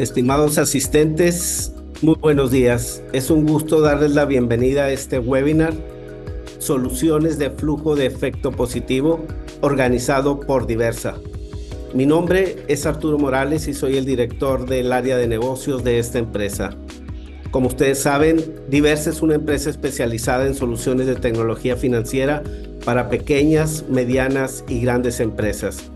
Estimados asistentes, muy buenos días. Es un gusto darles la bienvenida a este webinar, Soluciones de Flujo de Efecto Positivo, organizado por Diversa. Mi nombre es Arturo Morales y soy el director del área de negocios de esta empresa. Como ustedes saben, Diversa es una empresa especializada en soluciones de tecnología financiera para pequeñas, medianas y grandes empresas.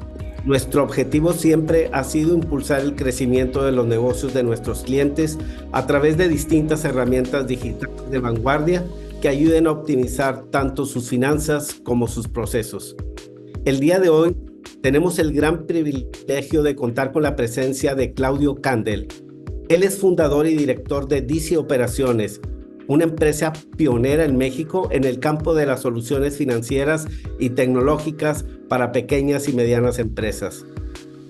Nuestro objetivo siempre ha sido impulsar el crecimiento de los negocios de nuestros clientes a través de distintas herramientas digitales de vanguardia que ayuden a optimizar tanto sus finanzas como sus procesos. El día de hoy tenemos el gran privilegio de contar con la presencia de Claudio Candel. Él es fundador y director de Dice Operaciones, una empresa pionera en México en el campo de las soluciones financieras y tecnológicas para pequeñas y medianas empresas.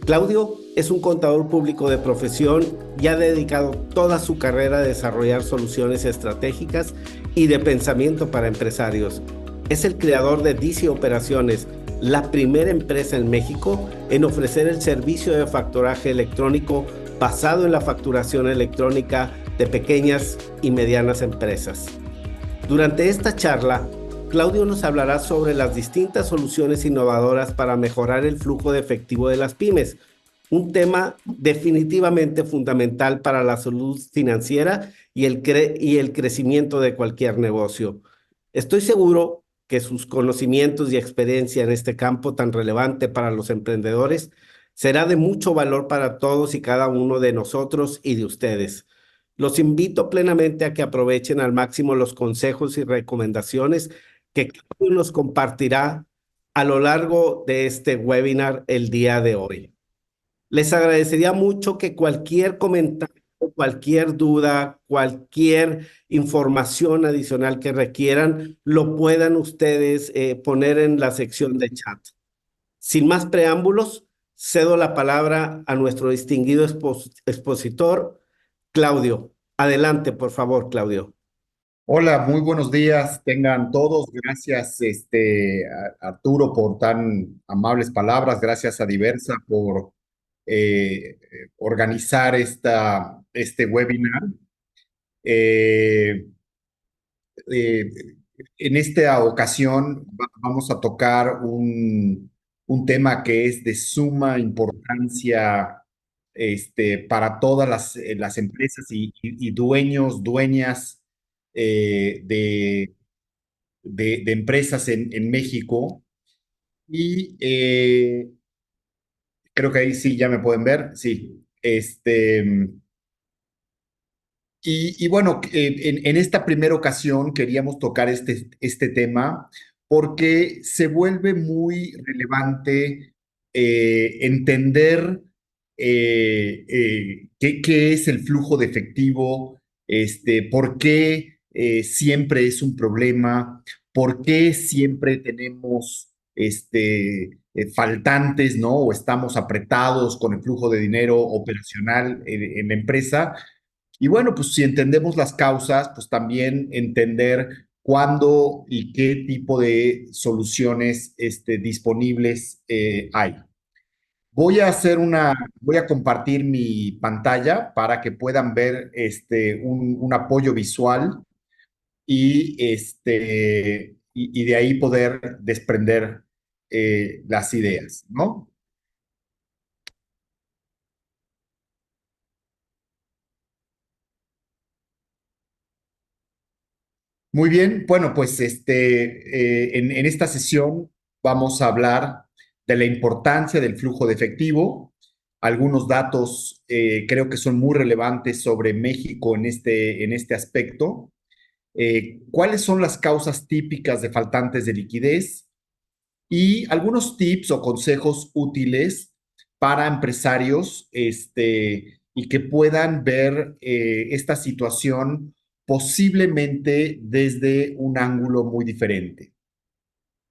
Claudio es un contador público de profesión y ha dedicado toda su carrera a desarrollar soluciones estratégicas y de pensamiento para empresarios. Es el creador de Dice Operaciones, la primera empresa en México en ofrecer el servicio de facturaje electrónico basado en la facturación electrónica de pequeñas y medianas empresas. Durante esta charla, Claudio nos hablará sobre las distintas soluciones innovadoras para mejorar el flujo de efectivo de las pymes, un tema definitivamente fundamental para la salud financiera y el crecimiento de cualquier negocio. Estoy seguro que sus conocimientos y experiencia en este campo tan relevante para los emprendedores será de mucho valor para todos y cada uno de nosotros y de ustedes. Los invito plenamente a que aprovechen al máximo los consejos y recomendaciones que Claudio nos compartirá a lo largo de este webinar el día de hoy. Les agradecería mucho que cualquier comentario, cualquier duda, cualquier información adicional que requieran, lo puedan ustedes poner en la sección de chat. Sin más preámbulos, cedo la palabra a nuestro distinguido expositor, Claudio. Adelante, por favor, Claudio. Hola, muy buenos días, tengan todos. Gracias, Arturo, por tan amables palabras. Gracias a Diversa por organizar este webinar. Eh, eh, en esta ocasión vamos a tocar un tema que es de suma importancia para todas las empresas y dueños, dueñas de empresas en México. Y creo que ahí sí ya me pueden ver, sí. Y bueno, en esta primera ocasión queríamos tocar este tema porque se vuelve muy relevante entender qué es el flujo de efectivo, por qué siempre es un problema, por qué siempre tenemos faltantes, ¿no? O estamos apretados con el flujo de dinero operacional en la empresa. Y bueno, pues si entendemos las causas, pues también entender cuándo y qué tipo de soluciones disponibles hay. Voy a compartir mi pantalla para que puedan ver un apoyo visual y de ahí poder desprender las ideas, ¿no? Muy bien, bueno, pues en esta sesión vamos a hablar de la importancia del flujo de efectivo. Algunos datos creo que son muy relevantes sobre México en este aspecto. ¿Cuáles son las causas típicas de faltantes de liquidez? Y algunos tips o consejos útiles para empresarios y que puedan ver esta situación posiblemente desde un ángulo muy diferente.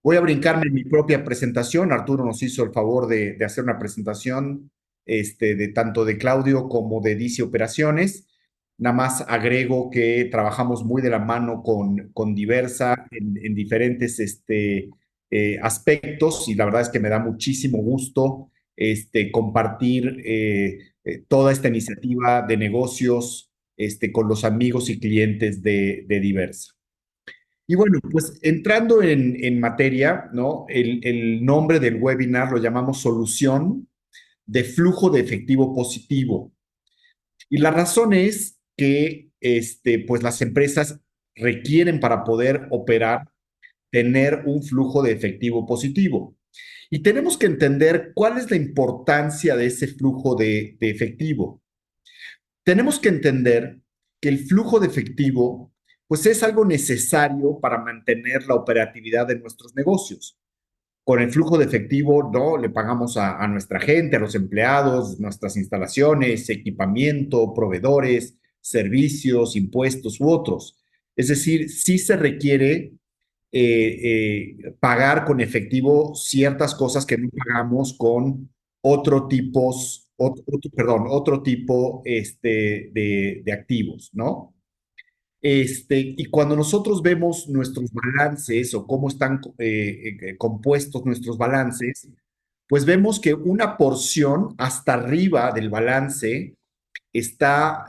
Voy a brincarme en mi propia presentación. Arturo nos hizo el favor de hacer una presentación de tanto de Claudio como de Dice Operaciones. Nada más agrego que trabajamos muy de la mano con Diversa en diferentes aspectos y la verdad es que me da muchísimo gusto compartir toda esta iniciativa de negocios con los amigos y clientes de Diversa. Y bueno, pues entrando en materia, ¿no? El nombre del webinar lo llamamos Solución de Flujo de Efectivo Positivo. Y la razón es que pues las empresas requieren para poder operar tener un flujo de efectivo positivo. Y tenemos que entender cuál es la importancia de ese flujo de efectivo. Tenemos que entender que el flujo de efectivo pues es algo necesario para mantener la operatividad de nuestros negocios. Con el flujo de efectivo, ¿no? Le pagamos a nuestra gente, a los empleados, nuestras instalaciones, equipamiento, proveedores, servicios, impuestos u otros. Es decir, sí se requiere pagar con efectivo ciertas cosas que no pagamos con otro tipo de activos, ¿no? Y cuando nosotros vemos nuestros balances o cómo están compuestos nuestros balances, pues vemos que una porción hasta arriba del balance está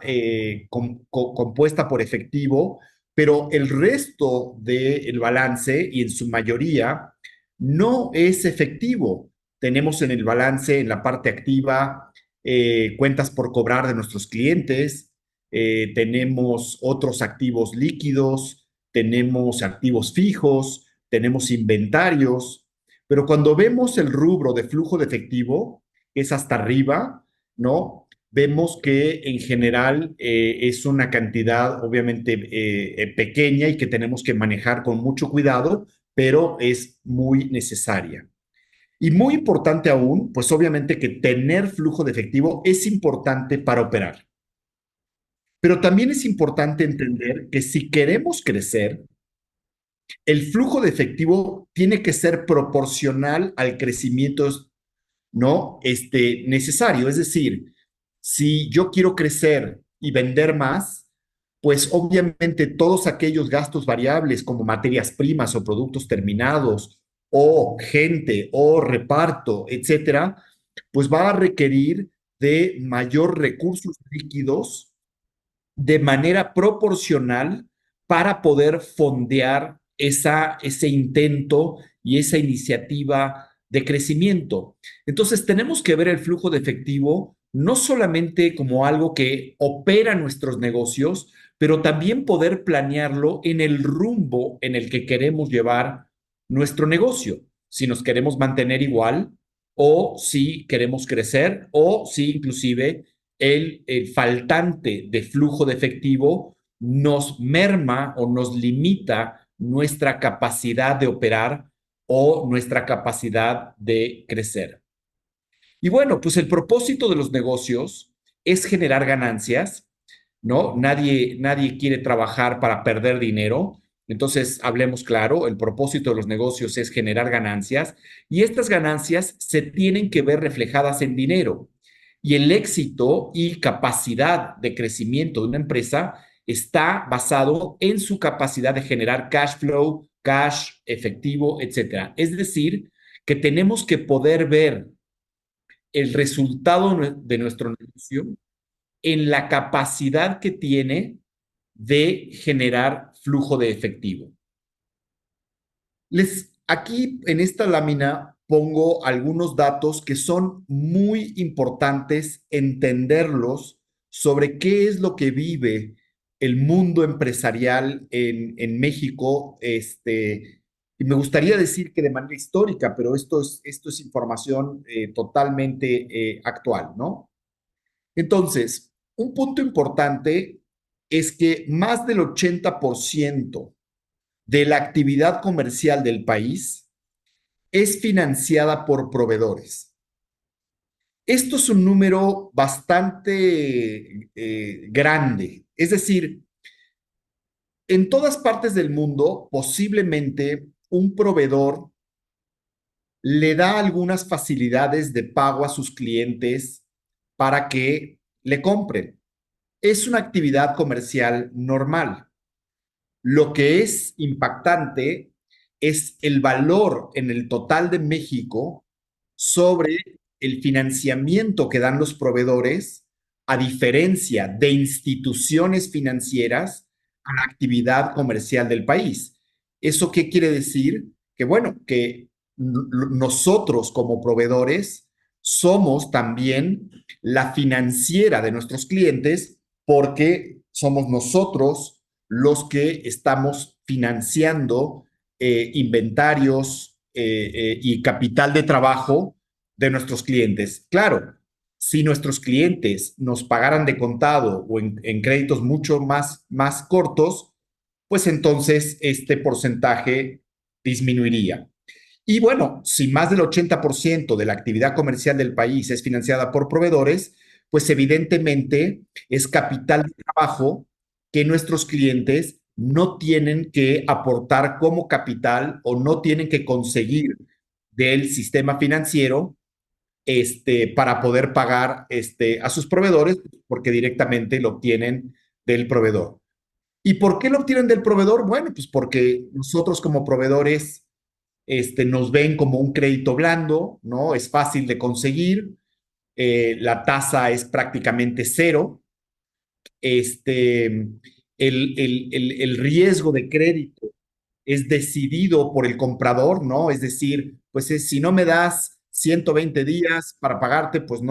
compuesta por efectivo, pero el resto del balance, y en su mayoría, no es efectivo. Tenemos en el balance, en la parte activa, cuentas por cobrar de nuestros clientes, tenemos otros activos líquidos, tenemos activos fijos, tenemos inventarios, pero cuando vemos el rubro de flujo de efectivo, es hasta arriba, ¿no? Vemos que en general es una cantidad obviamente pequeña y que tenemos que manejar con mucho cuidado, pero es muy necesaria. Y muy importante aún, pues obviamente que tener flujo de efectivo es importante para operar. Pero también es importante entender que si queremos crecer, el flujo de efectivo tiene que ser proporcional al crecimiento, ¿no? Necesario. Es decir, si yo quiero crecer y vender más, pues obviamente todos aquellos gastos variables como materias primas o productos terminados o gente o reparto, etcétera, pues va a requerir de mayor recursos líquidos de manera proporcional para poder fondear ese intento y esa iniciativa de crecimiento. Entonces, tenemos que ver el flujo de efectivo no solamente como algo que opera nuestros negocios, pero también poder planearlo en el rumbo en el que queremos llevar nuestro negocio. Si nos queremos mantener igual o si queremos crecer o si inclusive el faltante de flujo de efectivo nos merma o nos limita nuestra capacidad de operar o nuestra capacidad de crecer. Y bueno, pues el propósito de los negocios es generar ganancias, ¿no? Nadie quiere trabajar para perder dinero. Entonces, hablemos claro, el propósito de los negocios es generar ganancias y estas ganancias se tienen que ver reflejadas en dinero. Y el éxito y capacidad de crecimiento de una empresa está basado en su capacidad de generar cash flow, cash efectivo, etcétera. Es decir, que tenemos que poder ver el resultado de nuestro negocio en la capacidad que tiene de generar flujo de efectivo. Aquí en esta lámina pongo algunos datos que son muy importantes entenderlos sobre qué es lo que vive el mundo empresarial en México. Y me gustaría decir que de manera histórica, pero esto es información totalmente actual, ¿no? Entonces, un punto importante es que más del 80% de la actividad comercial del país es financiada por proveedores. Esto es un número bastante grande. Es decir, en todas partes del mundo, posiblemente un proveedor le da algunas facilidades de pago a sus clientes para que le compren. Es una actividad comercial normal. Lo que es impactante es el valor en el total de México sobre el financiamiento que dan los proveedores a diferencia de instituciones financieras, a la actividad comercial del país. ¿Eso qué quiere decir? Que bueno, que nosotros como proveedores somos también la financiera de nuestros clientes porque somos nosotros los que estamos financiando inventarios y capital de trabajo de nuestros clientes. Claro, si nuestros clientes nos pagaran de contado o en créditos mucho más cortos, pues entonces este porcentaje disminuiría. Y bueno, si más del 80% de la actividad comercial del país es financiada por proveedores, pues evidentemente es capital de trabajo que nuestros clientes no tienen que aportar como capital o no tienen que conseguir del sistema financiero para poder pagar a sus proveedores, porque directamente lo obtienen del proveedor. ¿Y por qué lo obtienen del proveedor? Bueno, pues porque nosotros como proveedores nos ven como un crédito blando, ¿no? Es fácil de conseguir, la tasa es prácticamente cero, el riesgo de crédito es decidido por el comprador, ¿no? Es decir, pues si no me das 120 días para pagarte, pues pues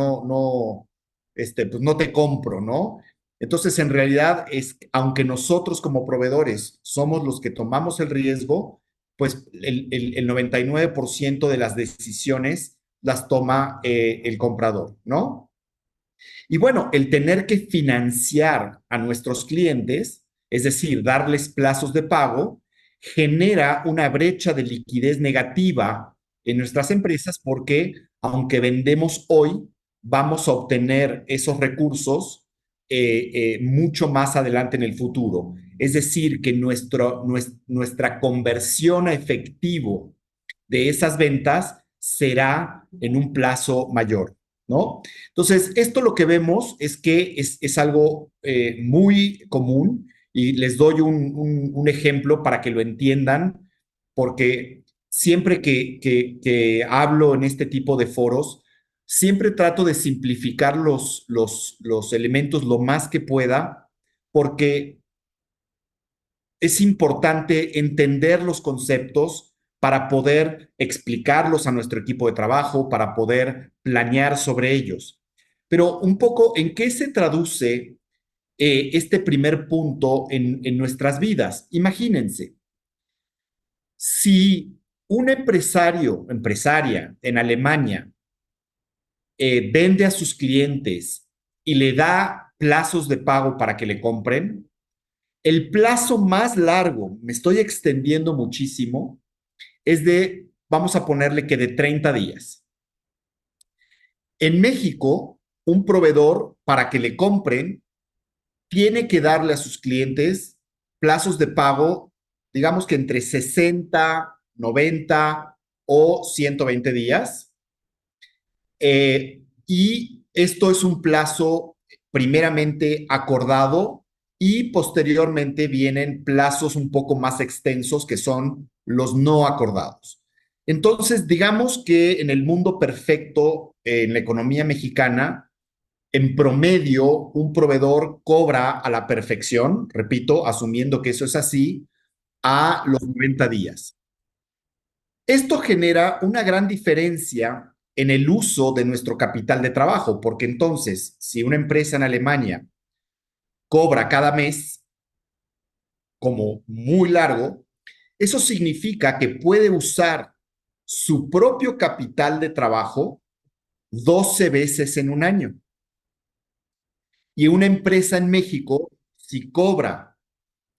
no te compro, ¿no? Entonces, en realidad, aunque nosotros como proveedores somos los que tomamos el riesgo, pues el 99% de las decisiones las toma el comprador, ¿no? Y bueno, el tener que financiar a nuestros clientes, es decir, darles plazos de pago, genera una brecha de liquidez negativa en nuestras empresas porque aunque vendemos hoy, vamos a obtener esos recursos mucho más adelante en el futuro. Es decir, que nuestra conversión a efectivo de esas ventas será en un plazo mayor, ¿no? Entonces, esto lo que vemos es que es algo muy común y les doy un ejemplo para que lo entiendan, porque siempre que hablo en este tipo de foros, siempre trato de simplificar los elementos lo más que pueda, porque es importante entender los conceptos para poder explicarlos a nuestro equipo de trabajo, para poder planear sobre ellos. Pero un poco, ¿en qué se traduce este primer punto en nuestras vidas? Imagínense, si un empresaria en Alemania vende a sus clientes y le da plazos de pago para que le compren, el plazo más largo, me estoy extendiendo muchísimo, es vamos a ponerle que de 30 días. En México, un proveedor para que le compren tiene que darle a sus clientes plazos de pago, digamos que entre 60, 90 o 120 días. Y esto es un plazo primeramente acordado y posteriormente vienen plazos un poco más extensos que son los no acordados. Entonces, digamos que en el mundo perfecto, en la economía mexicana, en promedio, un proveedor cobra a la perfección, repito, asumiendo que eso es así, a los 90 días. Esto genera una gran diferencia en el uso de nuestro capital de trabajo, porque entonces, si una empresa en Alemania cobra cada mes como muy largo, eso significa que puede usar su propio capital de trabajo 12 veces en un año. Y una empresa en México, si cobra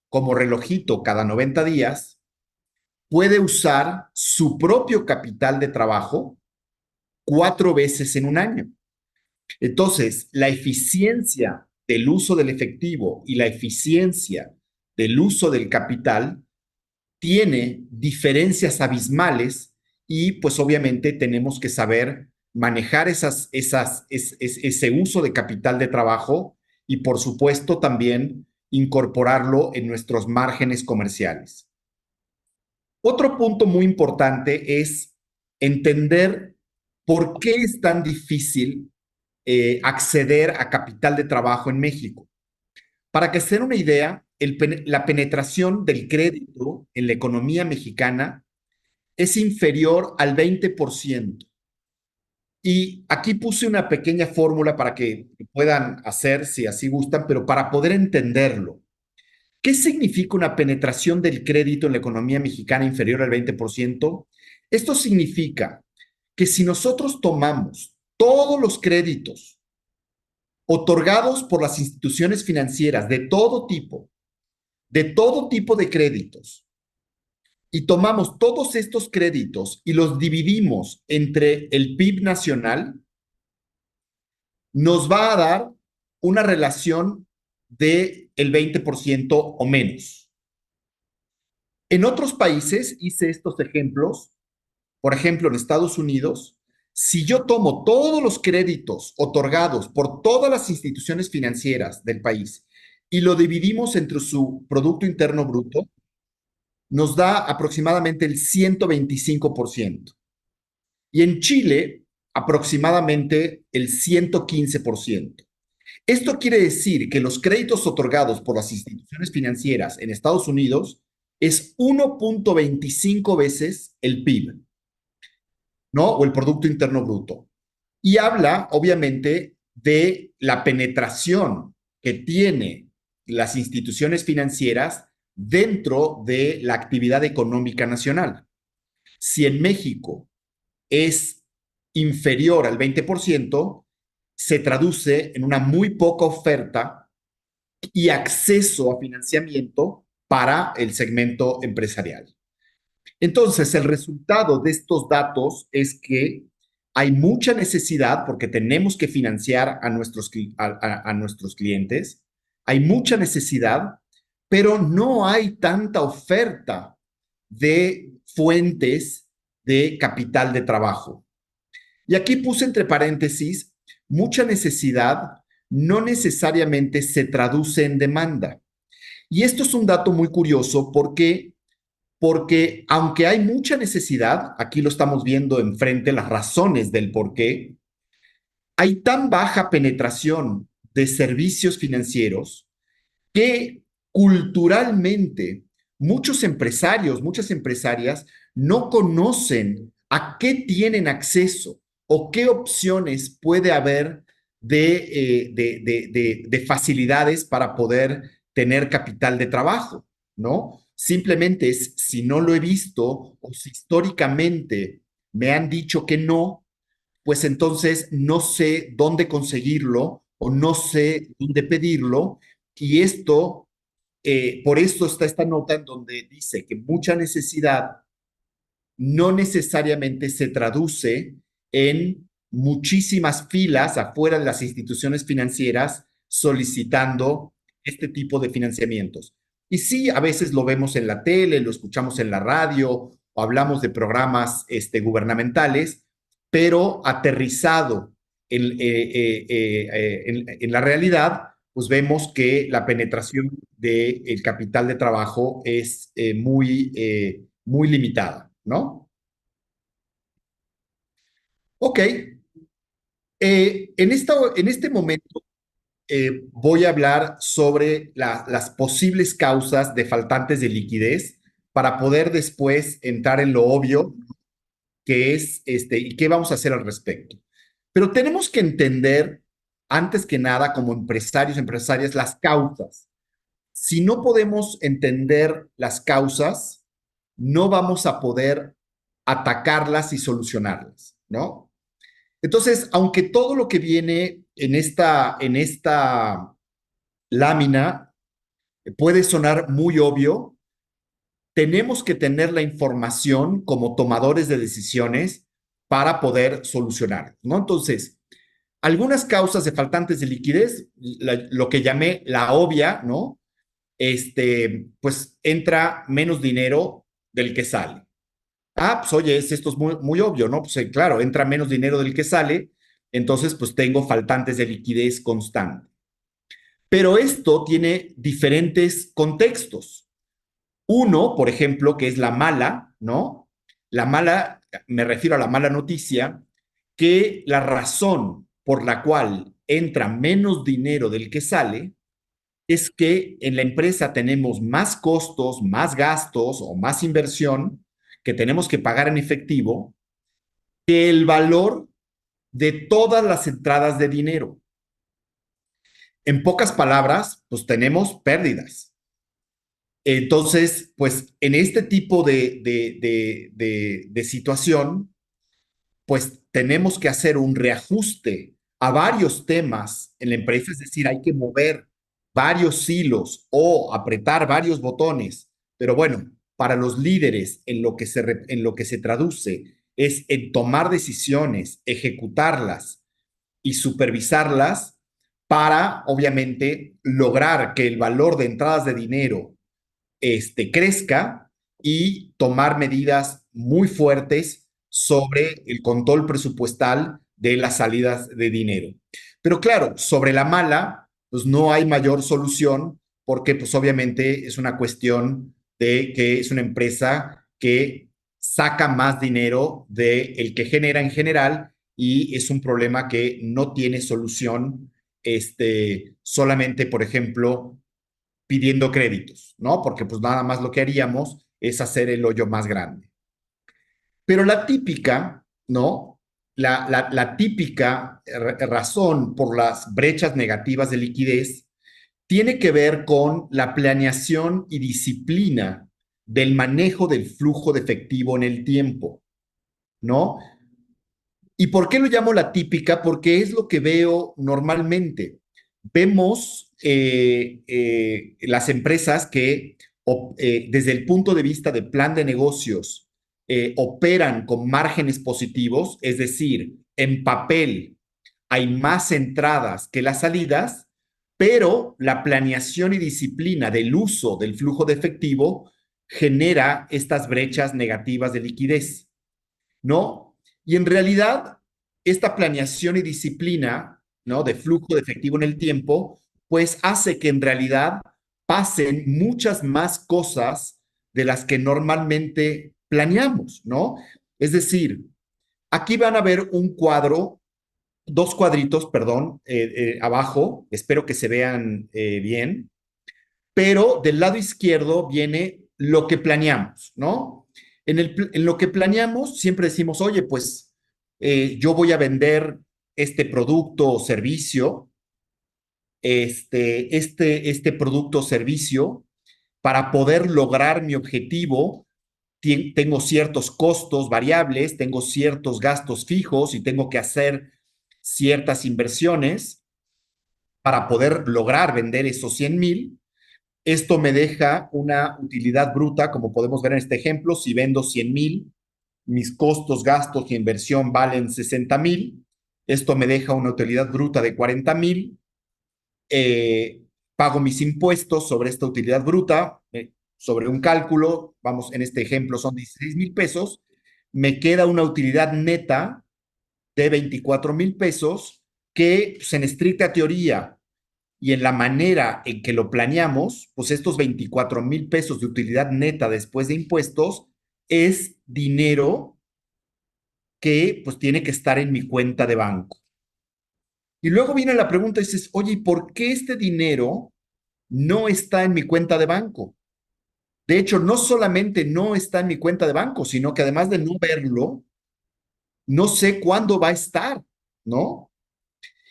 como relojito cada 90 días, puede usar su propio capital de trabajo 4 veces en un año. Entonces, la eficiencia del uso del efectivo y la eficiencia del uso del capital tiene diferencias abismales y pues obviamente tenemos que saber manejar ese uso de capital de trabajo y por supuesto también incorporarlo en nuestros márgenes comerciales. Otro punto muy importante es entender por qué es tan difícil acceder a capital de trabajo en México. Para que se den una idea, la penetración del crédito en la economía mexicana es inferior al 20%. Y aquí puse una pequeña fórmula para que puedan hacer, si así gustan, pero para poder entenderlo. ¿Qué significa una penetración del crédito en la economía mexicana inferior al 20%? Esto significa que si nosotros tomamos todos los créditos otorgados por las instituciones financieras de todo tipo de créditos, y tomamos todos estos créditos y los dividimos entre el PIB nacional, nos va a dar una relación del 20% o menos. En otros países hice estos ejemplos, por ejemplo, en Estados Unidos, si yo tomo todos los créditos otorgados por todas las instituciones financieras del país y lo dividimos entre su Producto Interno Bruto, nos da aproximadamente el 125%. Y en Chile, aproximadamente el 115%. Esto quiere decir que los créditos otorgados por las instituciones financieras en Estados Unidos es 1.25 veces el PIB, ¿no? O el Producto Interno Bruto. Y habla, obviamente, de la penetración que tiene las instituciones financieras dentro de la actividad económica nacional. Si en México es inferior al 20%, se traduce en una muy poca oferta y acceso a financiamiento para el segmento empresarial. Entonces, el resultado de estos datos es que hay mucha necesidad porque tenemos que financiar a nuestros clientes, hay mucha necesidad, pero no hay tanta oferta de fuentes de capital de trabajo. Y aquí puse entre paréntesis, mucha necesidad no necesariamente se traduce en demanda. Y esto es un dato muy curioso porque aunque hay mucha necesidad, aquí lo estamos viendo enfrente, las razones del por qué, hay tan baja penetración de servicios financieros que culturalmente muchos empresarios, muchas empresarias no conocen a qué tienen acceso o qué opciones puede haber de facilidades para poder tener capital de trabajo, ¿no? Simplemente es, si no lo he visto o si históricamente me han dicho que no, pues entonces no sé dónde conseguirlo o no sé dónde pedirlo. Y esto, por esto está esta nota en donde dice que mucha necesidad no necesariamente se traduce en muchísimas filas afuera de las instituciones financieras solicitando este tipo de financiamientos. Y sí, a veces lo vemos en la tele, lo escuchamos en la radio o hablamos de programas gubernamentales, pero aterrizado en la realidad, pues vemos que la penetración del capital de trabajo es muy limitada, ¿no? Ok, en este momento voy a hablar sobre las posibles causas de faltantes de liquidez para poder después entrar en lo obvio que es y qué vamos a hacer al respecto. Pero tenemos que entender, antes que nada, como empresarios, empresarias, las causas. Si no podemos entender las causas, no vamos a poder atacarlas y solucionarlas, ¿no? Entonces, aunque todo lo que viene en esta lámina puede sonar muy obvio, tenemos que tener la información como tomadores de decisiones para poder solucionar, ¿no? Entonces, algunas causas de faltantes de liquidez, lo que llamé la obvia, ¿no? Pues entra menos dinero del que sale. Ah, pues oye, esto es muy obvio, ¿no? Pues claro, entra menos dinero del que sale, entonces pues tengo faltantes de liquidez constante. Pero esto tiene diferentes contextos. Uno, por ejemplo, que es la mala, ¿no? La mala, me refiero a la mala noticia, que la razón por la cual entra menos dinero del que sale es que en la empresa tenemos más costos, más gastos o más inversión que tenemos que pagar en efectivo que el valor de todas las entradas de dinero. En pocas palabras, pues tenemos pérdidas. Entonces, pues en este tipo de situación, pues tenemos que hacer un reajuste a varios temas en la empresa, es decir, hay que mover varios hilos o apretar varios botones, pero bueno, para los líderes en lo que se traduce es en tomar decisiones, ejecutarlas y supervisarlas para, obviamente, lograr que el valor de entradas de dinero crezca y tomar medidas muy fuertes sobre el control presupuestal de las salidas de dinero. Pero claro, sobre la mala, pues no hay mayor solución porque pues obviamente es una cuestión de que es una empresa que saca más dinero del que genera en general y es un problema que no tiene solución solamente, por ejemplo, pidiendo créditos, ¿no? Porque pues nada más lo que haríamos es hacer el hoyo más grande. Pero la típica, ¿no? La típica razón por las brechas negativas de liquidez tiene que ver con la planeación y disciplina del manejo del flujo de efectivo en el tiempo, ¿no? ¿Y por qué lo llamo la típica? Porque es lo que veo normalmente. Vemos las empresas que desde el punto de vista de plan de negocios operan con márgenes positivos, es decir, en papel hay más entradas que las salidas, pero la planeación y disciplina del uso del flujo de efectivo genera estas brechas negativas de liquidez, ¿no? Y en realidad, esta planeación y disciplina, ¿no? De flujo de efectivo en el tiempo, pues hace que en realidad pasen muchas más cosas de las que normalmente planeamos, ¿no? Es decir, aquí van a ver un cuadro, dos cuadritos, perdón, abajo, espero que se vean bien, pero del lado izquierdo viene lo que planeamos, ¿no? En lo que planeamos siempre decimos, oye, pues yo voy a vender este producto o servicio, este producto o servicio, para poder lograr mi objetivo, tengo ciertos costos variables, tengo ciertos gastos fijos y tengo que hacer ciertas inversiones para poder lograr vender esos 100,000. Esto me deja una utilidad bruta, como podemos ver en este ejemplo, si vendo 100,000, mis costos, gastos y inversión valen 60,000, esto me deja una utilidad bruta de 40,000, pago mis impuestos sobre esta utilidad bruta, sobre un cálculo, vamos, en este ejemplo son 16,000 pesos, me queda una utilidad neta de 24,000 pesos que pues, en estricta teoría y en la manera en que lo planeamos, pues estos 24,000 pesos de utilidad neta después de impuestos es dinero que pues tiene que estar en mi cuenta de banco. Y luego viene la pregunta y dices, oye, ¿y por qué este dinero no está en mi cuenta de banco? De hecho, no solamente no está en mi cuenta de banco, sino que además de no verlo, no sé cuándo va a estar, ¿no?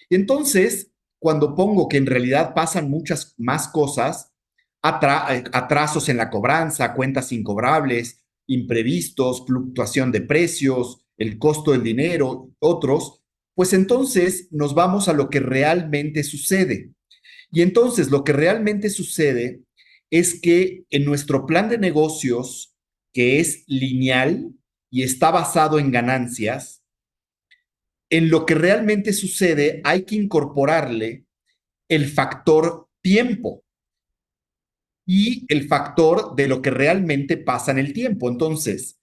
Y entonces, cuando pongo que en realidad pasan muchas más cosas, atrasos en la cobranza, cuentas incobrables, imprevistos, fluctuación de precios, el costo del dinero, otros, pues entonces nos vamos a lo que realmente sucede. Y entonces lo que realmente sucede es que en nuestro plan de negocios, que es lineal y está basado en ganancias, en lo que realmente sucede hay que incorporarle el factor tiempo y el factor de lo que realmente pasa en el tiempo. Entonces,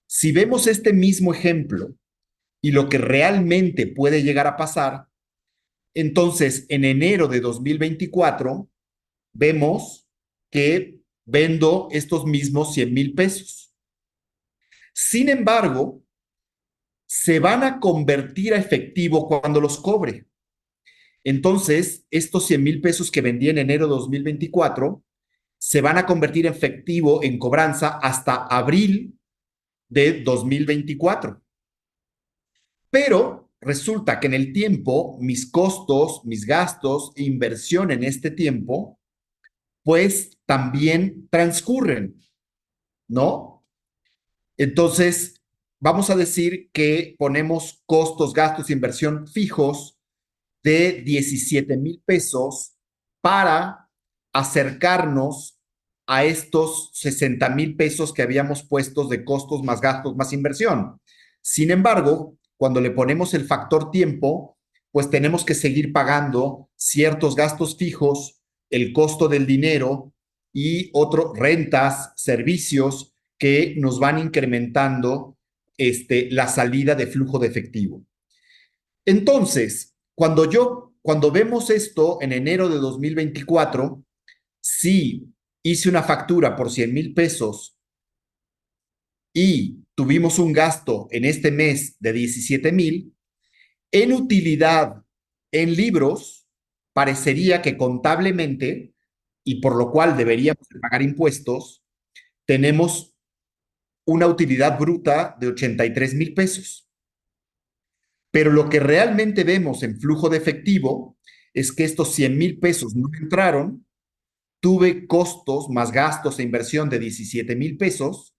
si vemos este mismo ejemplo y lo que realmente puede llegar a pasar, entonces en enero de 2024 vemos que vendo estos mismos 100,000 pesos. Sin embargo, se van a convertir a efectivo cuando los cobre. Entonces, estos 100,000 pesos que vendí en enero de 2024 se van a convertir en efectivo en cobranza hasta abril de 2024. Pero resulta que en el tiempo, mis costos, mis gastos, inversión en este tiempo, pues también transcurren, ¿no? Entonces, vamos a decir que ponemos costos, gastos, inversión fijos de 17,000 pesos para acercarnos a estos 60,000 pesos que habíamos puestos de costos más gastos más inversión. Sin embargo, cuando le ponemos el factor tiempo, pues tenemos que seguir pagando ciertos gastos fijos, el costo del dinero y otros rentas, servicios que nos van incrementando la salida de flujo de efectivo. Entonces, cuando vemos esto en enero de 2024, si hice una factura por 100,000 pesos y tuvimos un gasto en este mes de 17,000, en utilidad en libros, parecería que contablemente, y por lo cual deberíamos pagar impuestos, tenemos una utilidad bruta de 83,000 pesos. Pero lo que realmente vemos en flujo de efectivo es que estos 100,000 pesos no entraron, tuve costos más gastos e inversión de 17,000 pesos,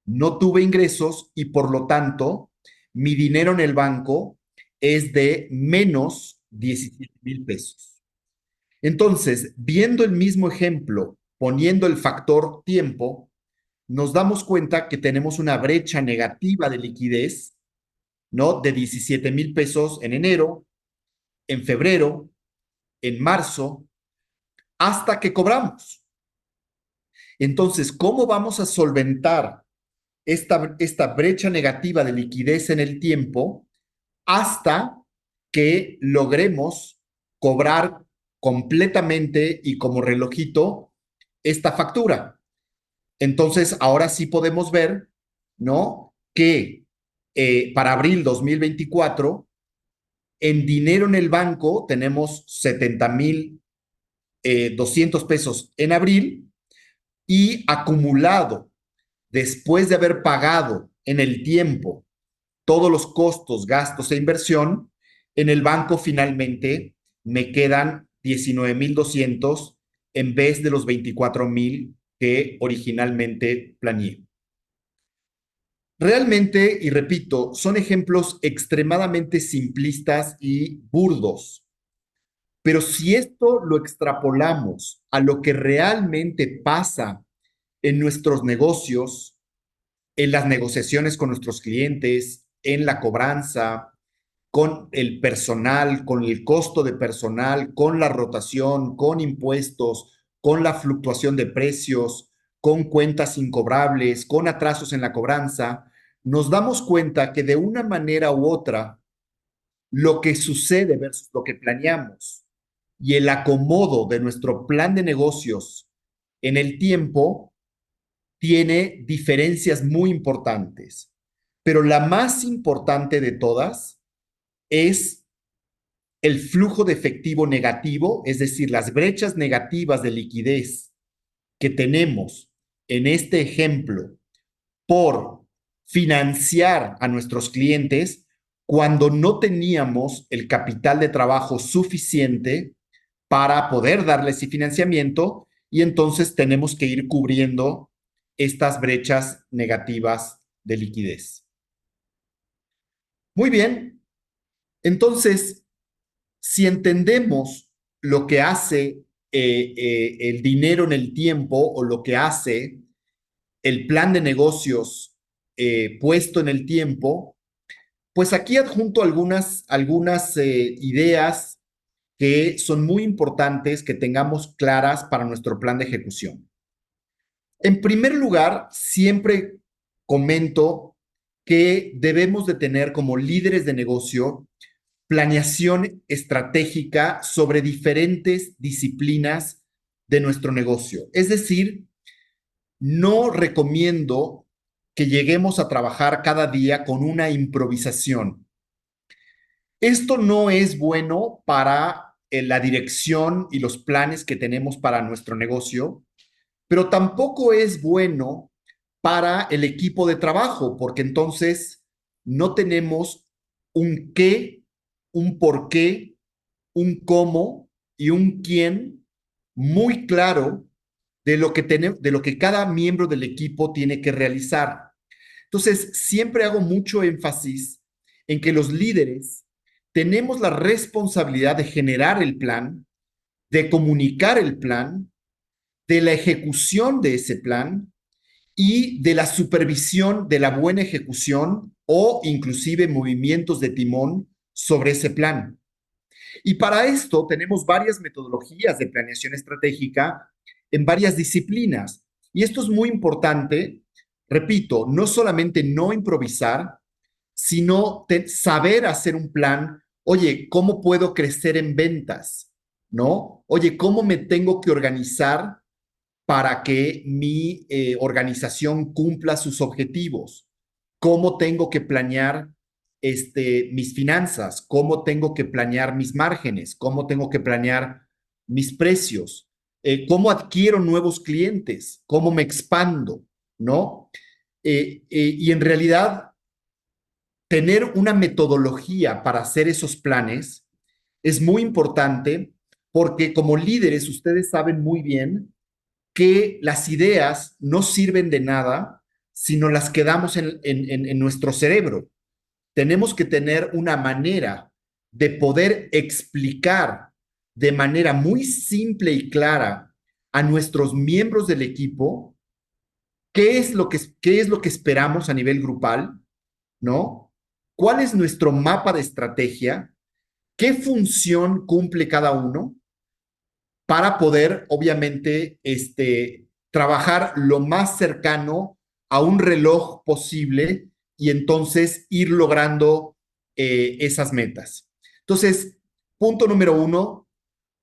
no tuve ingresos y por lo tanto mi dinero en el banco es de menos 17,000 pesos. Entonces, viendo el mismo ejemplo, poniendo el factor tiempo, nos damos cuenta que tenemos una brecha negativa de liquidez, ¿no? De 17,000 pesos en enero, en febrero, en marzo, hasta que cobramos. Entonces, ¿cómo vamos a solventar esta brecha negativa de liquidez en el tiempo hasta que logremos cobrar completamente y como relojito esta factura? Entonces, ahora sí podemos ver, ¿no? Que para abril 2024, en dinero en el banco tenemos 70,200 pesos en abril y acumulado, después de haber pagado en el tiempo todos los costos, gastos e inversión, en el banco finalmente me quedan 19,200 en vez de los 24,000 que originalmente planeé. Realmente, y repito, son ejemplos extremadamente simplistas y burdos. Pero si esto lo extrapolamos a lo que realmente pasa en nuestros negocios, en las negociaciones con nuestros clientes, en la cobranza, con el personal, con el costo de personal, con la rotación, con impuestos, con la fluctuación de precios, con cuentas incobrables, con atrasos en la cobranza, nos damos cuenta que de una manera u otra, lo que sucede versus lo que planeamos y el acomodo de nuestro plan de negocios en el tiempo tiene diferencias muy importantes. Pero la más importante de todas es el flujo de efectivo negativo, es decir, las brechas negativas de liquidez que tenemos en este ejemplo por financiar a nuestros clientes cuando no teníamos el capital de trabajo suficiente para poder darles ese financiamiento y entonces tenemos que ir cubriendo estas brechas negativas de liquidez. Muy bien, entonces, si entendemos lo que hace el dinero en el tiempo o lo que hace el plan de negocios puesto en el tiempo, pues aquí adjunto algunas ideas que son muy importantes que tengamos claras para nuestro plan de ejecución. En primer lugar, siempre comento que debemos de tener como líderes de negocio planeación estratégica sobre diferentes disciplinas de nuestro negocio. Es decir, no recomiendo que lleguemos a trabajar cada día con una improvisación. Esto no es bueno para la dirección y los planes que tenemos para nuestro negocio, pero tampoco es bueno para el equipo de trabajo, porque entonces no tenemos un qué, un por qué, un cómo y un quién muy claro de lo que cada miembro del equipo tiene que realizar. Entonces, siempre hago mucho énfasis en que los líderes tenemos la responsabilidad de generar el plan, de comunicar el plan, de la ejecución de ese plan y de la supervisión de la buena ejecución o inclusive movimientos de timón sobre ese plan. Y para esto tenemos varias metodologías de planeación estratégica en varias disciplinas. Y esto es muy importante, repito, no solamente no improvisar, sino saber hacer un plan. Oye, ¿cómo puedo crecer en ventas? ¿No? Oye, ¿cómo me tengo que organizar para que mi organización cumpla sus objetivos? ¿Cómo tengo que planear mis finanzas? ¿Cómo tengo que planear mis márgenes? ¿Cómo tengo que planear mis precios? ¿Cómo adquiero nuevos clientes? ¿Cómo me expando? ¿No? Y en realidad, tener una metodología para hacer esos planes es muy importante porque como líderes ustedes saben muy bien que las ideas no sirven de nada si no las quedamos en nuestro cerebro. Tenemos que tener una manera de poder explicar de manera muy simple y clara a nuestros miembros del equipo qué es lo que esperamos a nivel grupal, ¿no? ¿Cuál es nuestro mapa de estrategia? ¿Qué función cumple cada uno? Para poder, obviamente, trabajar lo más cercano a un reloj posible y entonces ir logrando esas metas. Entonces, punto número uno,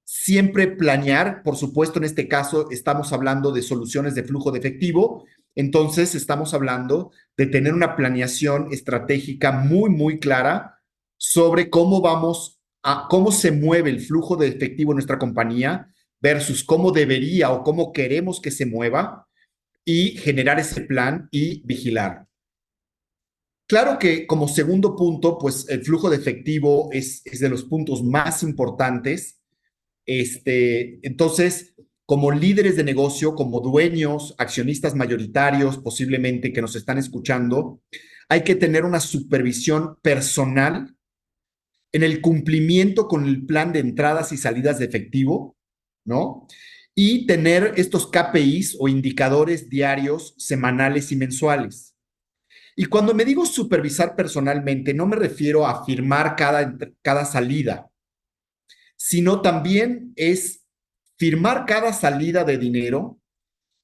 siempre planear. Por supuesto, en este caso estamos hablando de soluciones de flujo de efectivo. Entonces, estamos hablando de tener una planeación estratégica muy, muy clara sobre cómo se mueve el flujo de efectivo en nuestra compañía versus cómo debería o cómo queremos que se mueva y generar ese plan y vigilar. Claro que como segundo punto, pues el flujo de efectivo es de los puntos más importantes. Entonces, como líderes de negocio, como dueños, accionistas mayoritarios, posiblemente que nos están escuchando, hay que tener una supervisión personal en el cumplimiento con el plan de entradas y salidas de efectivo, ¿no? Y tener estos KPIs o indicadores diarios, semanales y mensuales. Y cuando me digo supervisar personalmente, no me refiero a firmar cada salida, sino también es firmar cada salida de dinero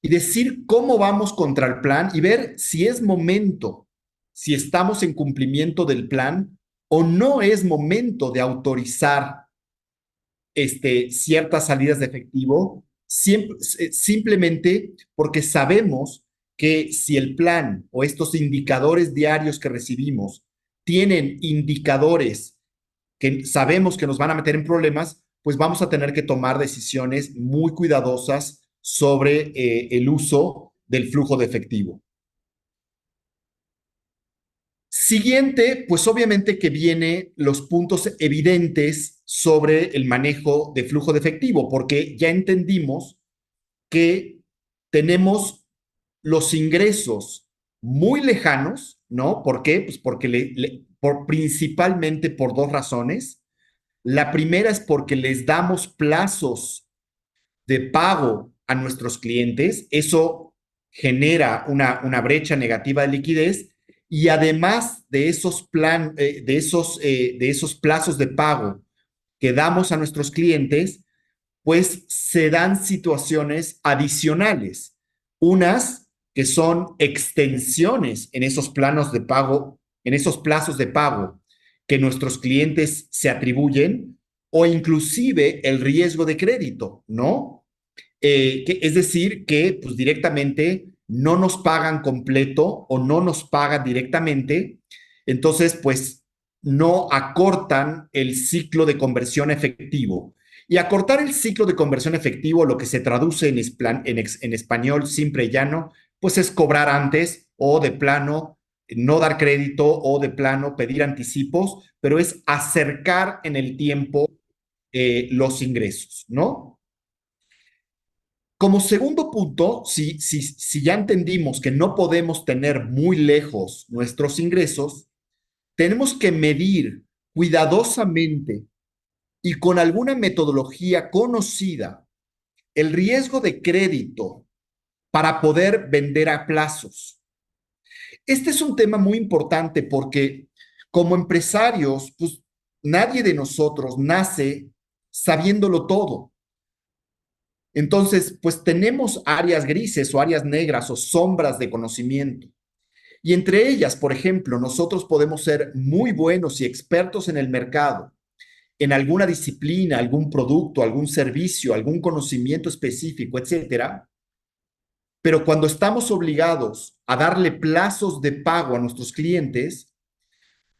y decir cómo vamos contra el plan y ver si es momento, si estamos en cumplimiento del plan o no es momento de autorizar ciertas salidas de efectivo, simplemente porque sabemos que si el plan o estos indicadores diarios que recibimos tienen indicadores que sabemos que nos van a meter en problemas, pues vamos a tener que tomar decisiones muy cuidadosas sobre el uso del flujo de efectivo. Siguiente, pues obviamente que viene los puntos evidentes sobre el manejo de flujo de efectivo, porque ya entendimos que tenemos los ingresos muy lejanos, ¿no? ¿Por qué? Pues porque principalmente por dos razones. La primera es porque les damos plazos de pago a nuestros clientes. Eso genera una brecha negativa de liquidez y además de esos plazos de pago que damos a nuestros clientes, pues se dan situaciones adicionales, unas que son extensiones en esos planos de pago, en esos plazos de pago que nuestros clientes se atribuyen, o inclusive el riesgo de crédito, ¿no? Es decir, que pues directamente no nos pagan completo o no nos pagan directamente, entonces pues no acortan el ciclo de conversión efectivo. Y acortar el ciclo de conversión efectivo, lo que se traduce en español simple y llano, pues es cobrar antes o de plano no dar crédito o de plano pedir anticipos, pero es acercar en el tiempo los ingresos, ¿no? Como segundo punto, si ya entendimos que no podemos tener muy lejos nuestros ingresos, tenemos que medir cuidadosamente y con alguna metodología conocida el riesgo de crédito para poder vender a plazos. Este es un tema muy importante porque como empresarios, pues nadie de nosotros nace sabiéndolo todo. Entonces, pues tenemos áreas grises o áreas negras o sombras de conocimiento. Y entre ellas, por ejemplo, nosotros podemos ser muy buenos y expertos en el mercado, en alguna disciplina, algún producto, algún servicio, algún conocimiento específico, etcétera. Pero cuando estamos obligados a darle plazos de pago a nuestros clientes,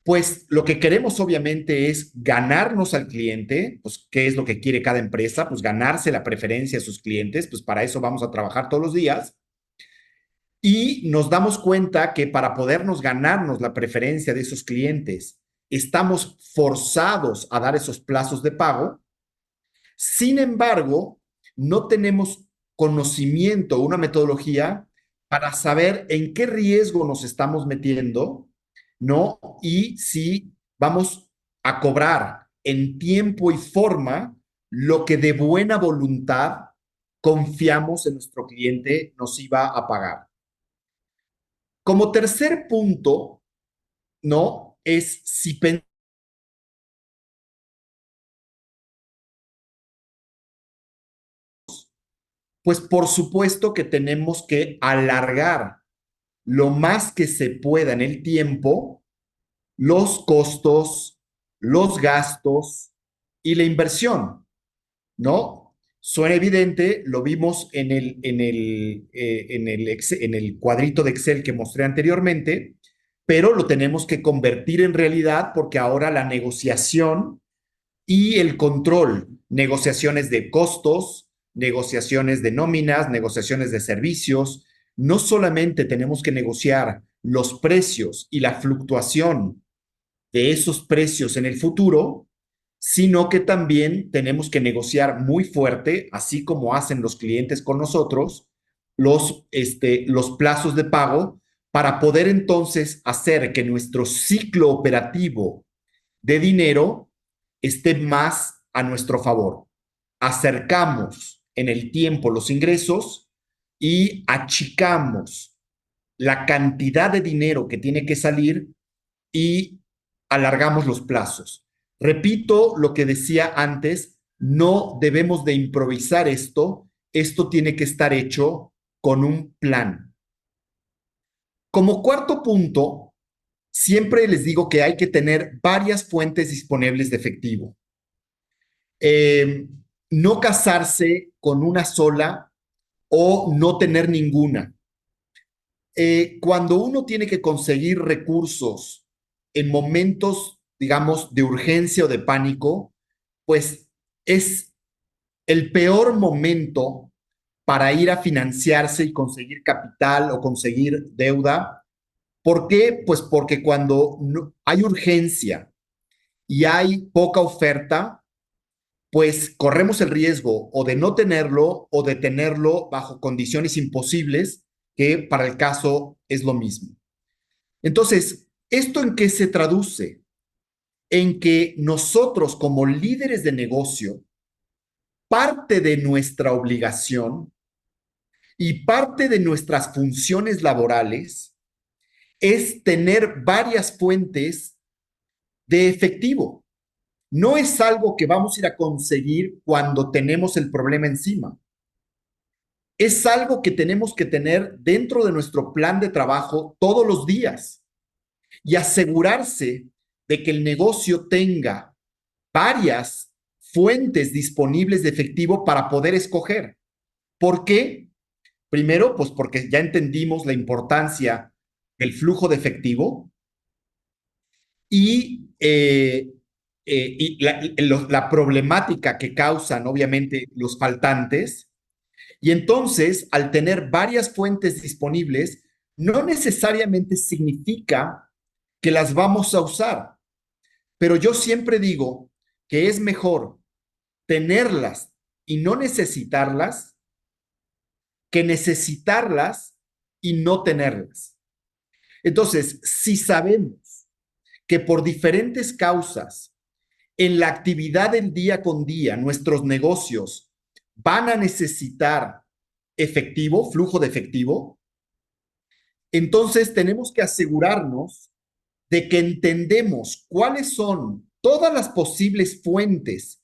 pues lo que queremos obviamente es ganarnos al cliente, pues qué es lo que quiere cada empresa, pues ganarse la preferencia de sus clientes, pues para eso vamos a trabajar todos los días. Y nos damos cuenta que para podernos ganarnos la preferencia de esos clientes, estamos forzados a dar esos plazos de pago. Sin embargo, no tenemos conocimiento, una metodología para saber en qué riesgo nos estamos metiendo, ¿no? Y si vamos a cobrar en tiempo y forma lo que de buena voluntad confiamos en nuestro cliente nos iba a pagar. Como tercer punto, ¿no? Es si pensamos, pues por supuesto que tenemos que alargar lo más que se pueda en el tiempo los costos, los gastos y la inversión, ¿no? Suena evidente, lo vimos en el cuadrito de Excel que mostré anteriormente, pero lo tenemos que convertir en realidad porque ahora la negociación y el control, negociaciones de costos, negociaciones de nóminas, negociaciones de servicios. No solamente tenemos que negociar los precios y la fluctuación de esos precios en el futuro, sino que también tenemos que negociar muy fuerte, así como hacen los clientes con nosotros, los plazos de pago para poder entonces hacer que nuestro ciclo operativo de dinero esté más a nuestro favor. Acercamos en el tiempo los ingresos y achicamos la cantidad de dinero que tiene que salir y alargamos los plazos. Repito lo que decía antes, no debemos de improvisar esto tiene que estar hecho con un plan. Como cuarto punto, siempre les digo que hay que tener varias fuentes disponibles de efectivo. Eh, no casarse con una sola o no tener ninguna. Cuando uno tiene que conseguir recursos en momentos, digamos, de urgencia o de pánico, pues es el peor momento para ir a financiarse y conseguir capital o conseguir deuda. ¿Por qué? Pues porque cuando no, hay urgencia y hay poca oferta, pues corremos el riesgo o de no tenerlo o de tenerlo bajo condiciones imposibles, que para el caso es lo mismo. Entonces, ¿esto en qué se traduce? En que nosotros como líderes de negocio, parte de nuestra obligación y parte de nuestras funciones laborales es tener varias fuentes de efectivo. No es algo que vamos a ir a conseguir cuando tenemos el problema encima. Es algo que tenemos que tener dentro de nuestro plan de trabajo todos los días y asegurarse de que el negocio tenga varias fuentes disponibles de efectivo para poder escoger. ¿Por qué? Primero, pues porque ya entendimos la importancia del flujo de efectivo y la problemática que causan, obviamente, los faltantes. Y entonces, al tener varias fuentes disponibles, no necesariamente significa que las vamos a usar, pero yo siempre digo que es mejor tenerlas y no necesitarlas que necesitarlas y no tenerlas. Entonces, si sabemos que por diferentes causas en la actividad del día con día nuestros negocios van a necesitar efectivo, flujo de efectivo, entonces tenemos que asegurarnos de que entendemos cuáles son todas las posibles fuentes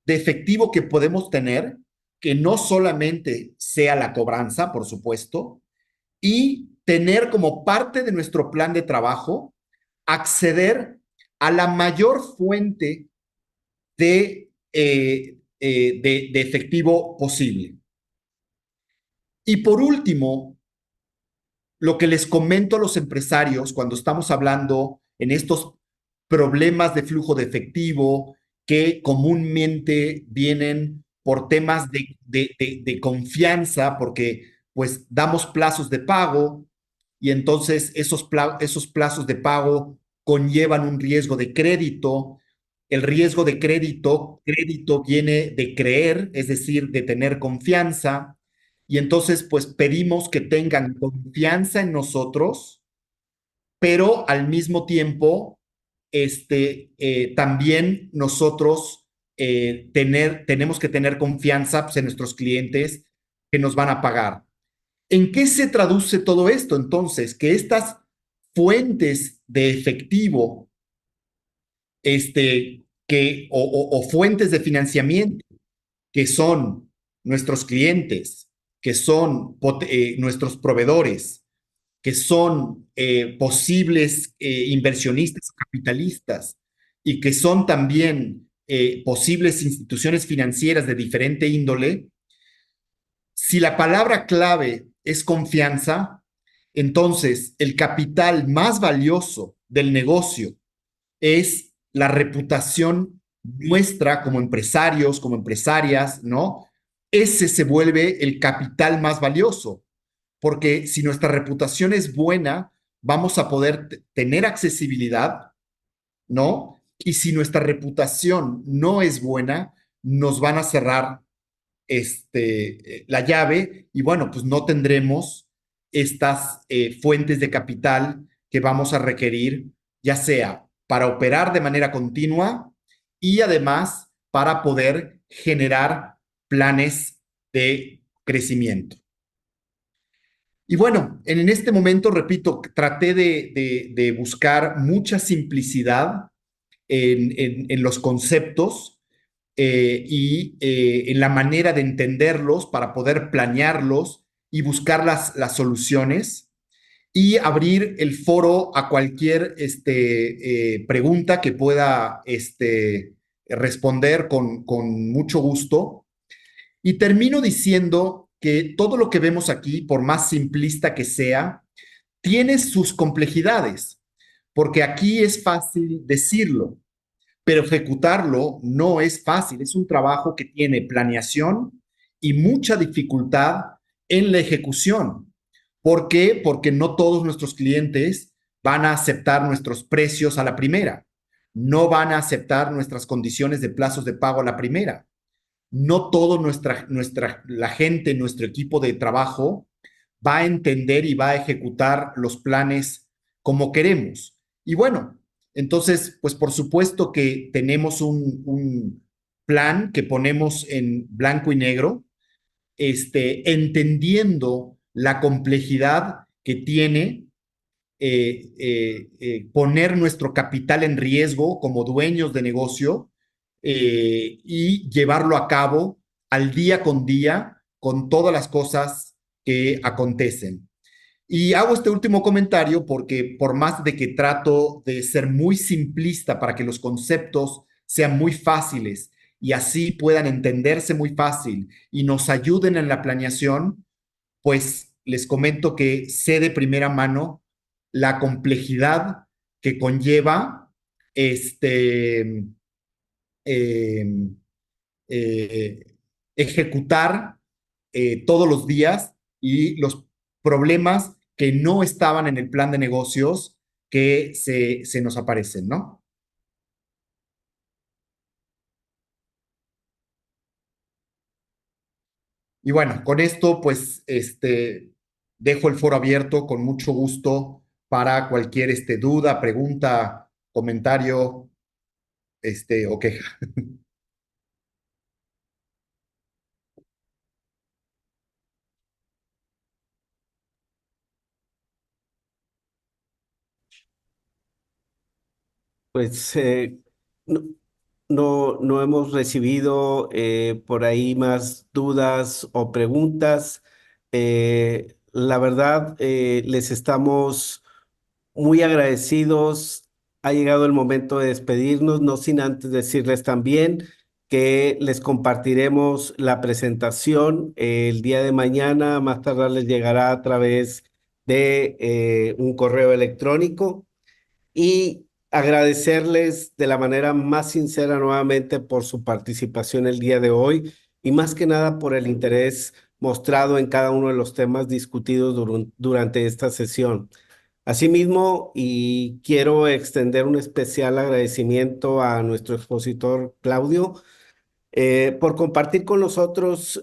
de efectivo que podemos tener, que no solamente sea la cobranza, por supuesto, y tener como parte de nuestro plan de trabajo acceder a la mayor fuente de efectivo posible. Y por último, lo que les comento a los empresarios cuando estamos hablando en estos problemas de flujo de efectivo que comúnmente vienen por temas de confianza, porque pues damos plazos de pago y entonces esos plazos de pago conllevan un riesgo de crédito. El riesgo de crédito viene de creer, es decir, de tener confianza. Y entonces, pues pedimos que tengan confianza en nosotros, pero al mismo tiempo, también nosotros tenemos que tener confianza pues, en nuestros clientes que nos van a pagar. ¿En qué se traduce todo esto? Entonces, que estas fuentes de efectivo, o fuentes de financiamiento, que son nuestros clientes, que son nuestros proveedores, que son posibles inversionistas capitalistas y que son también posibles instituciones financieras de diferente índole, si la palabra clave es confianza, entonces el capital más valioso del negocio es la reputación nuestra como empresarios, como empresarias, ¿no? Ese se vuelve el capital más valioso, porque si nuestra reputación es buena, vamos a poder tener accesibilidad, ¿no? Y si nuestra reputación no es buena, nos van a cerrar la llave y bueno, pues no tendremos estas fuentes de capital que vamos a requerir, ya sea para operar de manera continua y además para poder generar planes de crecimiento. Y bueno, en este momento, repito, traté de buscar mucha simplicidad en los conceptos en la manera de entenderlos para poder planearlos y buscar las soluciones y abrir el foro a cualquier pregunta que pueda responder con mucho gusto. Y termino diciendo que todo lo que vemos aquí, por más simplista que sea, tiene sus complejidades, porque aquí es fácil decirlo, pero ejecutarlo no es fácil. Es un trabajo que tiene planeación y mucha dificultad en la ejecución. ¿Por qué? Porque no todos nuestros clientes van a aceptar nuestros precios a la primera. No van a aceptar nuestras condiciones de plazos de pago a la primera. No todo la gente, nuestro equipo de trabajo va a entender y va a ejecutar los planes como queremos. Y bueno, entonces, pues por supuesto que tenemos un plan que ponemos en blanco y negro, entendiendo la complejidad que tiene poner nuestro capital en riesgo como dueños de negocio y llevarlo a cabo al día con todas las cosas que acontecen. Y hago este último comentario porque por más de que trato de ser muy simplista para que los conceptos sean muy fáciles y así puedan entenderse muy fácil y nos ayuden en la planeación, pues les comento que sé de primera mano la complejidad que conlleva este, eh, eh, ejecutar todos los días y los problemas que no estaban en el plan de negocios que se nos aparecen, ¿no? Y bueno, con esto, pues, dejo el foro abierto con mucho gusto para cualquier duda, pregunta, comentario, o queja. Pues no, no hemos recibido por ahí más dudas o preguntas. La verdad, les estamos muy agradecidos. Ha llegado el momento de despedirnos, no sin antes decirles también que les compartiremos la presentación el día de mañana. Más tardar les llegará a través de un correo electrónico y agradecerles de la manera más sincera nuevamente por su participación el día de hoy y más que nada por el interés mostrado en cada uno de los temas discutidos durante esta sesión. Asimismo, y quiero extender un especial agradecimiento a nuestro expositor Claudio por compartir con nosotros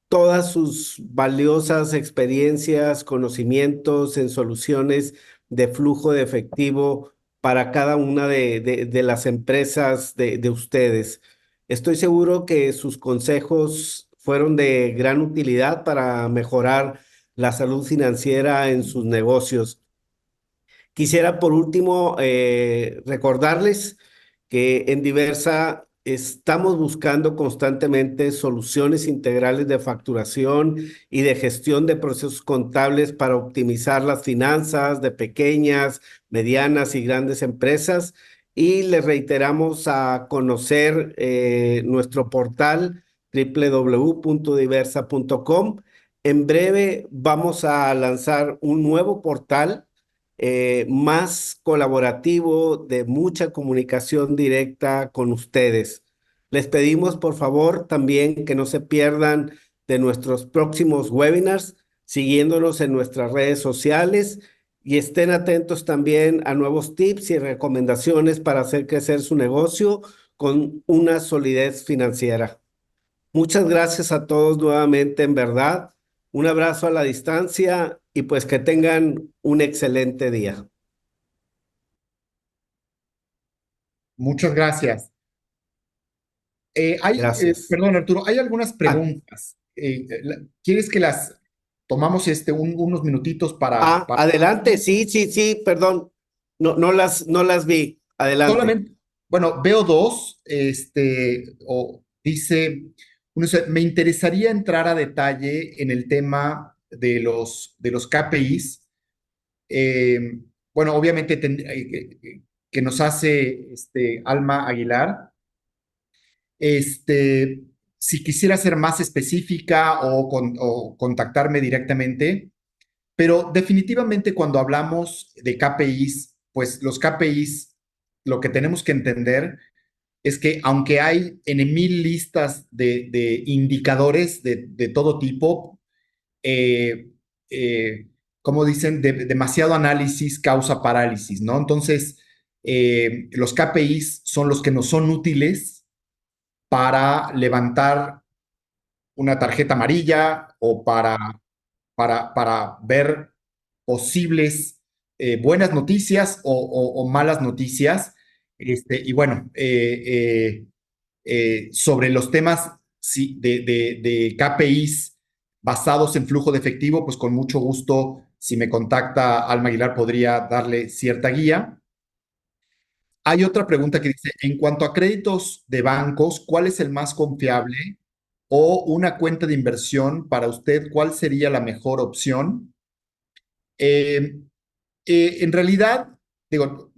todas sus valiosas experiencias, conocimientos en soluciones de flujo de efectivo para cada una de las empresas de ustedes. Estoy seguro que sus consejos fueron de gran utilidad para mejorar la salud financiera en sus negocios. Quisiera por último recordarles que en Diversa estamos buscando constantemente soluciones integrales de facturación y de gestión de procesos contables para optimizar las finanzas de pequeñas, medianas y grandes empresas. Y les reiteramos a conocer nuestro portal www.diversa.com. En breve vamos a lanzar un nuevo portal más colaborativo, de mucha comunicación directa con ustedes. Les pedimos, por favor, también que no se pierdan de nuestros próximos webinars, siguiéndonos en nuestras redes sociales y estén atentos también a nuevos tips y recomendaciones para hacer crecer su negocio con una solidez financiera. Muchas gracias a todos nuevamente, en verdad. Un abrazo a la distancia y pues que tengan un excelente día. Muchas gracias. Gracias. Perdón, Arturo, hay algunas Ah, preguntas. ¿Quieres que las tomamos unos minutitos para adelante. Sí, sí, sí, perdón. No las vi. Adelante. solamente, bueno, veo dos, o dice, uno dice, me interesaría entrar a detalle en el tema de los KPIs. Eh, bueno, obviamente que nos hace Alma Aguilar. Este, si quisiera ser más específica o contactarme directamente, pero definitivamente cuando hablamos de KPIs, pues los KPIs, lo que tenemos que entender es que aunque hay en mil listas de indicadores de todo tipo, eh, eh, como dicen, demasiado análisis causa parálisis, ¿no? Entonces, los KPIs son los que nos son útiles para levantar una tarjeta amarilla o para ver posibles buenas noticias o malas noticias. Y bueno, sobre los temas sí, de KPIs basados en flujo de efectivo, pues con mucho gusto, si me contacta Alma Aguilar, podría darle cierta guía. Hay otra pregunta que dice, en cuanto a créditos de bancos, ¿cuál es el más confiable? O una cuenta de inversión para usted, ¿cuál sería la mejor opción? Eh, en realidad, digo,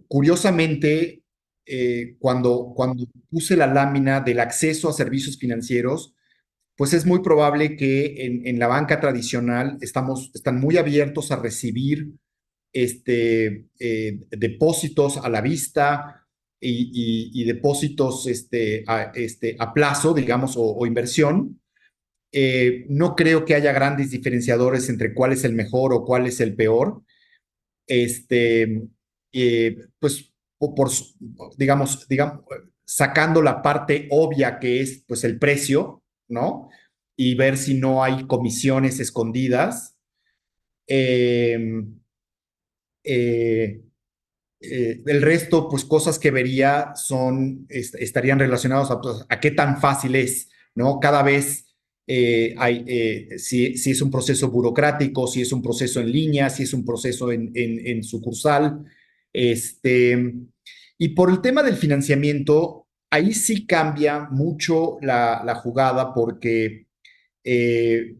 curiosamente, cuando puse la lámina del acceso a servicios financieros, pues es muy probable que en la banca tradicional están muy abiertos a recibir depósitos a la vista y depósitos a plazo, digamos, o inversión. No creo que haya grandes diferenciadores entre cuál es el mejor o cuál es el peor. Pues, digamos, sacando la parte obvia que es pues el precio, ¿no? Y ver si no hay comisiones escondidas. Eh, eh, el resto, pues cosas que vería estarían relacionados a, pues, a qué tan fácil es, ¿no? Cada vez si es un proceso burocrático, si es un proceso en línea, si es un proceso en sucursal. Este, y por el tema del financiamiento, ahí sí cambia mucho la jugada porque eh,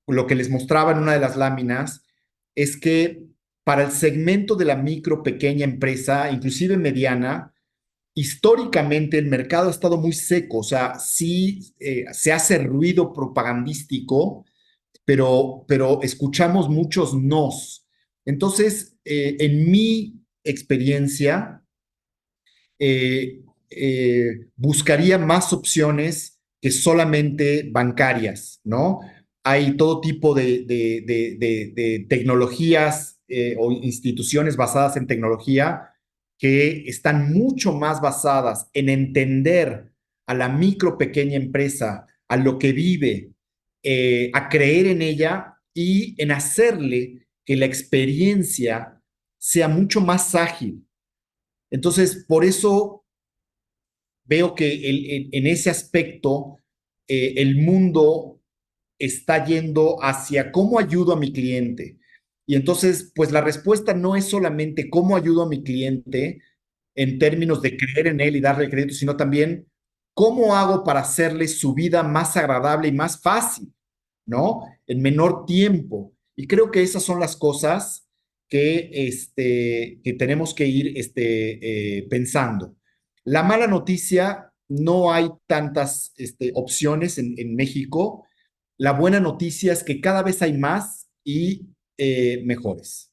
lo que les mostraba en una de las láminas es que para el segmento de la micro, pequeña empresa, inclusive mediana, históricamente el mercado ha estado muy seco, o sea, sí se hace ruido propagandístico, pero escuchamos muchos nos. Entonces, en mi experiencia, buscaría más opciones que solamente bancarias, ¿no? Hay todo tipo de tecnologías o instituciones basadas en tecnología que están mucho más basadas en entender a la micro pequeña empresa, a lo que vive, a creer en ella y en hacerle que la experiencia sea mucho más ágil. Entonces, por eso veo que en ese aspecto el mundo está yendo hacia cómo ayudo a mi cliente. Y entonces, pues la respuesta no es solamente cómo ayudo a mi cliente en términos de creer en él y darle crédito, sino también cómo hago para hacerle su vida más agradable y más fácil, ¿no? En menor tiempo. Y creo que esas son las cosas que tenemos que ir pensando. La mala noticia, no hay tantas opciones en México. La buena noticia es que cada vez hay más y mejores.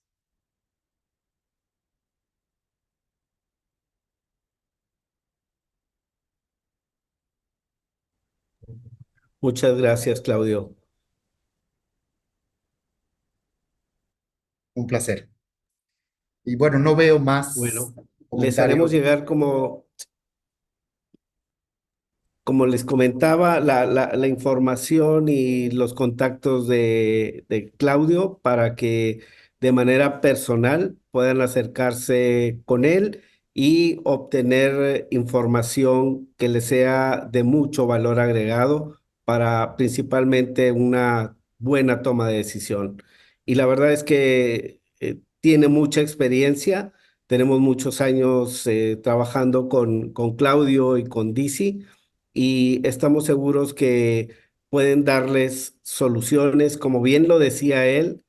Muchas gracias, Claudio. Un placer. Y bueno, no veo más Bueno, les haremos comentarios. llegar como les comentaba, la información y los contactos de Claudio para que de manera personal puedan acercarse con él y obtener información que les sea de mucho valor agregado para principalmente una buena toma de decisión. Y la verdad es que tiene mucha experiencia. Tenemos muchos años trabajando con Claudio y con Dizzy y estamos seguros que pueden darles soluciones. Como bien lo decía él,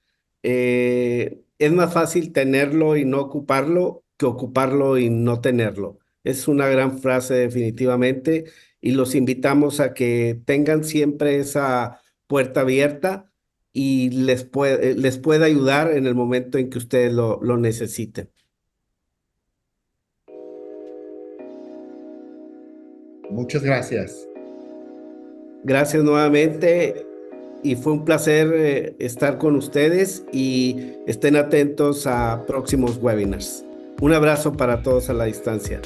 es más fácil tenerlo y no ocuparlo que ocuparlo y no tenerlo. Es una gran frase definitivamente y los invitamos a que tengan siempre esa puerta abierta y les pueda ayudar en el momento en que ustedes lo necesiten. Muchas gracias. Gracias nuevamente y fue un placer estar con ustedes y estén atentos a próximos webinars. Un abrazo para todos a la distancia.